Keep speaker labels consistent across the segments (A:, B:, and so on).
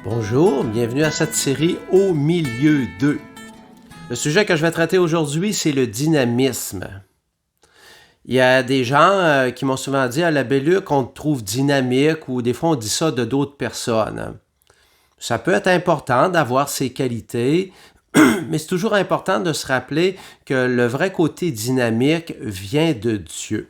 A: Bonjour, bienvenue à cette série Au milieu d'eux. Le sujet que je vais traiter aujourd'hui, c'est le dynamisme. Il y a des gens qui m'ont souvent dit à l'abbé Luc qu'on te trouve dynamique ou des fois on dit ça de d'autres personnes. Ça peut être important d'avoir ces qualités, mais c'est toujours important de se rappeler que le vrai côté dynamique vient de Dieu.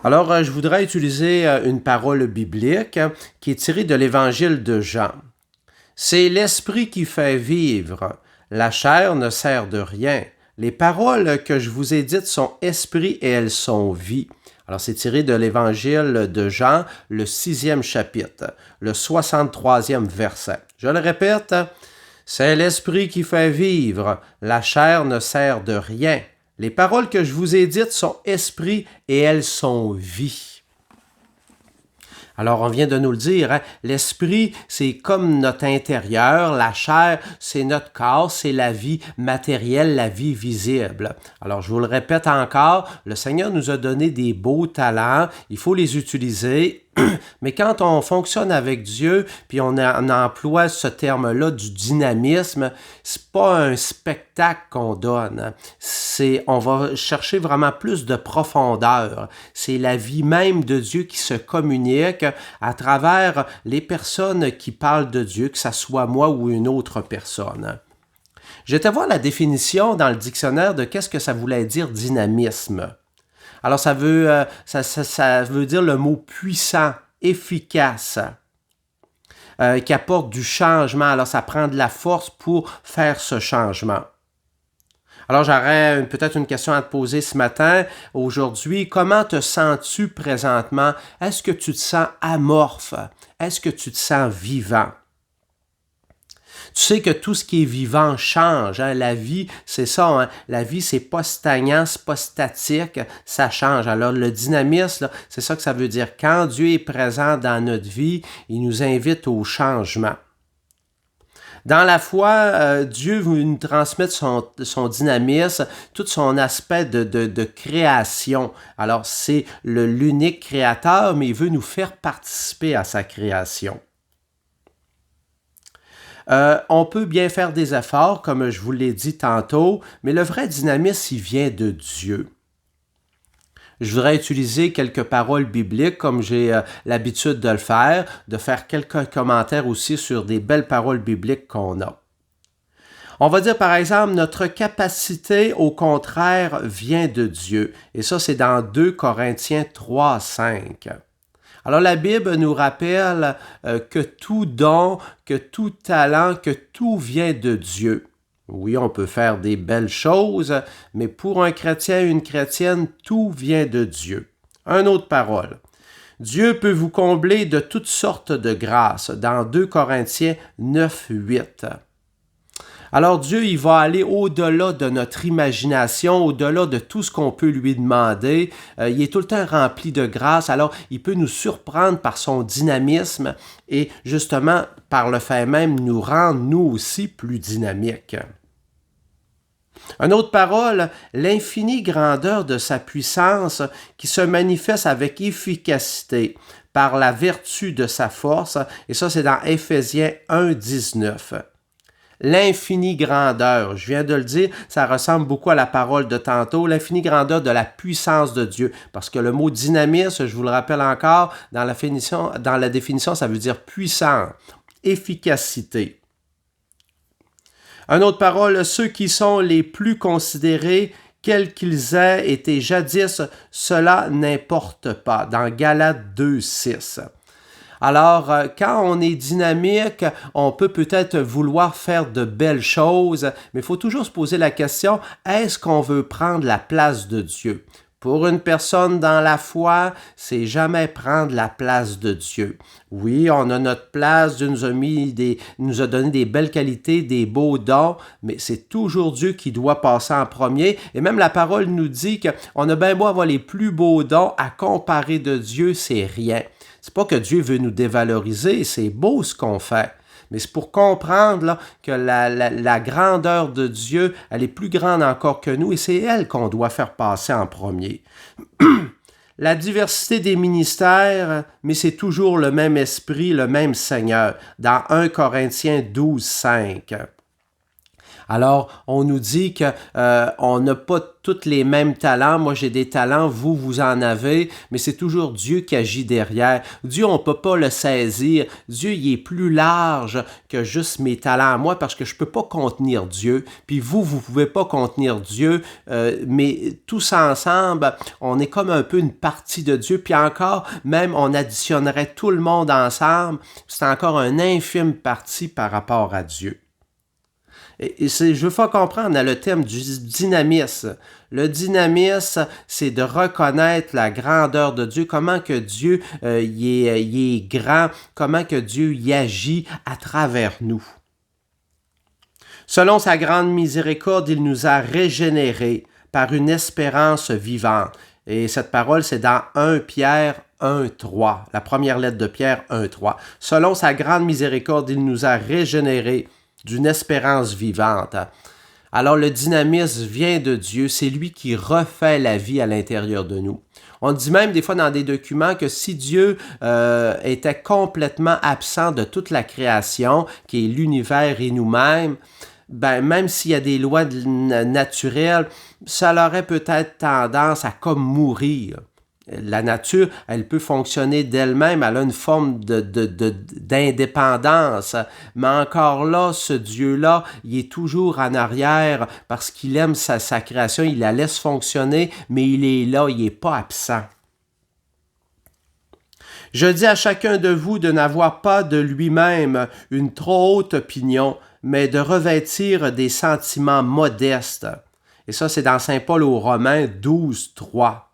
A: Alors, je voudrais utiliser une parole biblique qui est tirée de l'Évangile de Jean. C'est l'esprit qui fait vivre. La chair ne sert de rien. Les paroles que je vous ai dites sont esprit et elles sont vie. Alors, c'est tiré de l'Évangile de Jean, le 6e chapitre, le 63e verset. Je le répète, c'est l'esprit qui fait vivre. La chair ne sert de rien. Les paroles que je vous ai dites sont esprit et elles sont vie. Alors, on vient de nous le dire, hein? L'esprit, c'est comme notre intérieur, la chair, c'est notre corps, c'est la vie matérielle, la vie visible. Alors, je vous le répète encore, le Seigneur nous a donné des beaux talents, il faut les utiliser, mais quand on fonctionne avec Dieu, puis on emploie ce terme-là du dynamisme, c'est pas un spectacle qu'on donne. On va chercher vraiment plus de profondeur. C'est la vie même de Dieu qui se communique à travers les personnes qui parlent de Dieu, que ce soit moi ou une autre personne. J'étais voir la définition dans le dictionnaire de qu'est-ce que ça voulait dire dynamisme. Alors, ça veut dire le mot puissant, efficace, qui apporte du changement. Alors, ça prend de la force pour faire ce changement. Alors, j'aurais peut-être une question à te poser ce matin, aujourd'hui. Comment te sens-tu présentement? Est-ce que tu te sens amorphe? Est-ce que tu te sens vivant? Tu sais que tout ce qui est vivant change. Hein? La vie, c'est ça. Hein? La vie, c'est pas stagnant, c'est pas statique, ça change. Alors, le dynamisme, là, c'est ça que ça veut dire. Quand Dieu est présent dans notre vie, il nous invite au changement. Dans la foi, Dieu veut nous transmettre son dynamisme, tout son aspect de création. Alors, c'est l'unique créateur, mais il veut nous faire participer à sa création. On peut bien faire des efforts, comme je vous l'ai dit tantôt, mais le vrai dynamisme, il vient de Dieu. Je voudrais utiliser quelques paroles bibliques, comme j'ai l'habitude de le faire, de faire quelques commentaires aussi sur des belles paroles bibliques qu'on a. On va dire par exemple, notre capacité, au contraire, vient de Dieu. Et ça, c'est dans 2 Corinthiens 3, 5. Alors la Bible nous rappelle que tout don, que tout talent, que tout vient de Dieu. Oui, on peut faire des belles choses, mais pour un chrétien, une chrétienne, tout vient de Dieu. Une autre parole. Dieu peut vous combler de toutes sortes de grâces, dans 2 Corinthiens 9, 8. Alors Dieu, il va aller au-delà de notre imagination, au-delà de tout ce qu'on peut lui demander. Il est tout le temps rempli de grâce, alors il peut nous surprendre par son dynamisme et justement, par le fait même, nous rendre nous aussi plus dynamiques. Une autre parole, l'infinie grandeur de sa puissance qui se manifeste avec efficacité par la vertu de sa force, et ça c'est dans Éphésiens 1, 19. L'infinie grandeur, je viens de le dire, ça ressemble beaucoup à la parole de tantôt, l'infinie grandeur de la puissance de Dieu. Parce que le mot dynamisme, je vous le rappelle encore, dans la définition, ça veut dire puissant, efficacité. Une autre parole, ceux qui sont les plus considérés, quels qu'ils aient été jadis, cela n'importe pas. Dans Galates 2, 6. Alors, quand on est dynamique, on peut peut-être vouloir faire de belles choses, mais il faut toujours se poser la question, est-ce qu'on veut prendre la place de Dieu? Pour une personne dans la foi, c'est jamais prendre la place de Dieu. Oui, on a notre place, Dieu nous a donné des belles qualités, des beaux dons, mais c'est toujours Dieu qui doit passer en premier. Et même la parole nous dit qu'on a bien beau avoir les plus beaux dons, à comparer de Dieu, c'est rien. C'est pas que Dieu veut nous dévaloriser, c'est beau ce qu'on fait. Mais c'est pour comprendre là, que la grandeur de Dieu, elle est plus grande encore que nous et c'est elle qu'on doit faire passer en premier. la diversité des ministères, mais c'est toujours le même esprit, le même Seigneur, dans 1 Corinthiens 12, 5. Alors, on nous dit que on n'a pas tous les mêmes talents. Moi, j'ai des talents, vous en avez, mais c'est toujours Dieu qui agit derrière. Dieu, on ne peut pas le saisir. Dieu, il est plus large que juste mes talents à moi parce que je ne peux pas contenir Dieu. Puis vous ne pouvez pas contenir Dieu, mais tous ensemble, on est comme un peu une partie de Dieu. Puis encore, même on additionnerait tout le monde ensemble, c'est encore une infime partie par rapport à Dieu. Je veux faire comprendre dans le thème du dynamisme. Le dynamisme, c'est de reconnaître la grandeur de Dieu, comment que Dieu il est grand, comment que Dieu y agit à travers nous. Selon sa grande miséricorde, il nous a régénérés par une espérance vivante. Et cette parole, c'est dans 1 Pierre 1,3, la première lettre de Pierre 1,3. Selon sa grande miséricorde, il nous a régénérés d'une espérance vivante. Alors le dynamisme vient de Dieu, c'est lui qui refait la vie à l'intérieur de nous. On dit même des fois dans des documents que si Dieu était complètement absent de toute la création, qui est l'univers et nous-mêmes, ben, même s'il y a des lois naturelles, ça aurait peut-être tendance à comme mourir. La nature, elle peut fonctionner d'elle-même, elle a une forme d'indépendance. Mais encore là, ce Dieu-là, il est toujours en arrière parce qu'il aime sa création, il la laisse fonctionner, mais il est là, il n'est pas absent. Je dis à chacun de vous de n'avoir pas de lui-même une trop haute opinion, mais de revêtir des sentiments modestes. Et ça, c'est dans Saint Paul aux Romains 12, 3.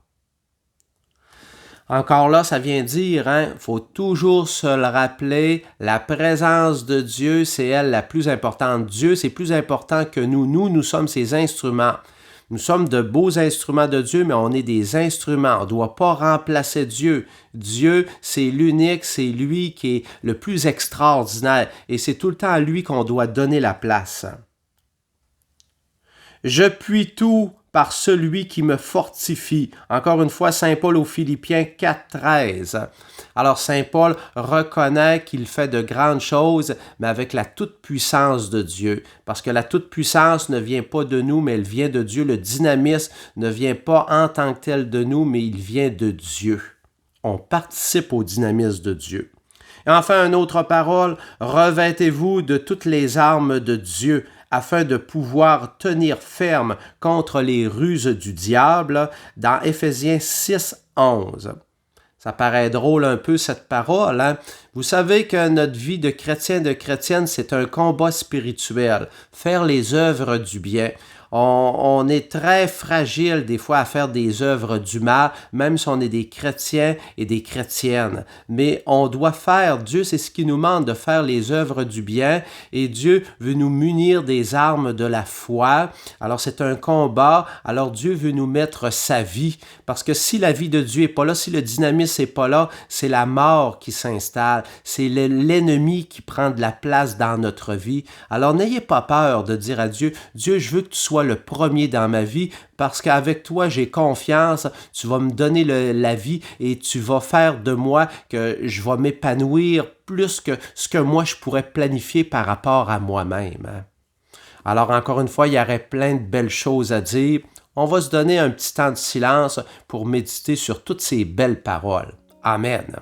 A: Encore là, ça vient dire, faut toujours se le rappeler, la présence de Dieu, c'est elle la plus importante. Dieu, c'est plus important que nous. Nous sommes ses instruments. Nous sommes de beaux instruments de Dieu, mais on est des instruments. On ne doit pas remplacer Dieu. Dieu, c'est l'unique, c'est lui qui est le plus extraordinaire. Et c'est tout le temps à lui qu'on doit donner la place. Je puis tout par celui qui me fortifie. Encore une fois, Saint Paul aux Philippiens 4,13. Alors Saint Paul reconnaît qu'il fait de grandes choses, mais avec la toute-puissance de Dieu. Parce que la toute-puissance ne vient pas de nous, mais elle vient de Dieu. Le dynamisme ne vient pas en tant que tel de nous, mais il vient de Dieu. On participe au dynamisme de Dieu. Et enfin, une autre parole, revêtez-vous de toutes les armes de Dieu, afin de pouvoir tenir ferme contre les ruses du diable, dans Éphésiens 6, 11. Ça paraît drôle un peu cette parole, hein? Vous savez que notre vie de chrétien, de chrétienne, c'est un combat spirituel, faire les œuvres du bien. On est très fragile des fois à faire des œuvres du mal, même si on est des chrétiens et des chrétiennes. Mais on doit faire, Dieu c'est ce qui nous demande de faire les œuvres du bien et Dieu veut nous munir des armes de la foi. Alors c'est un combat, alors Dieu veut nous mettre sa vie parce que si la vie de Dieu n'est pas là, si le dynamisme n'est pas là, c'est la mort qui s'installe, c'est l'ennemi qui prend de la place dans notre vie. Alors n'ayez pas peur de dire à Dieu, Dieu je veux que tu sois le premier dans ma vie parce qu'avec toi, j'ai confiance, tu vas me donner la vie et tu vas faire de moi que je vais m'épanouir plus que ce que moi je pourrais planifier par rapport à moi-même. Alors encore une fois, il y aurait plein de belles choses à dire. On va se donner un petit temps de silence pour méditer sur toutes ces belles paroles. Amen.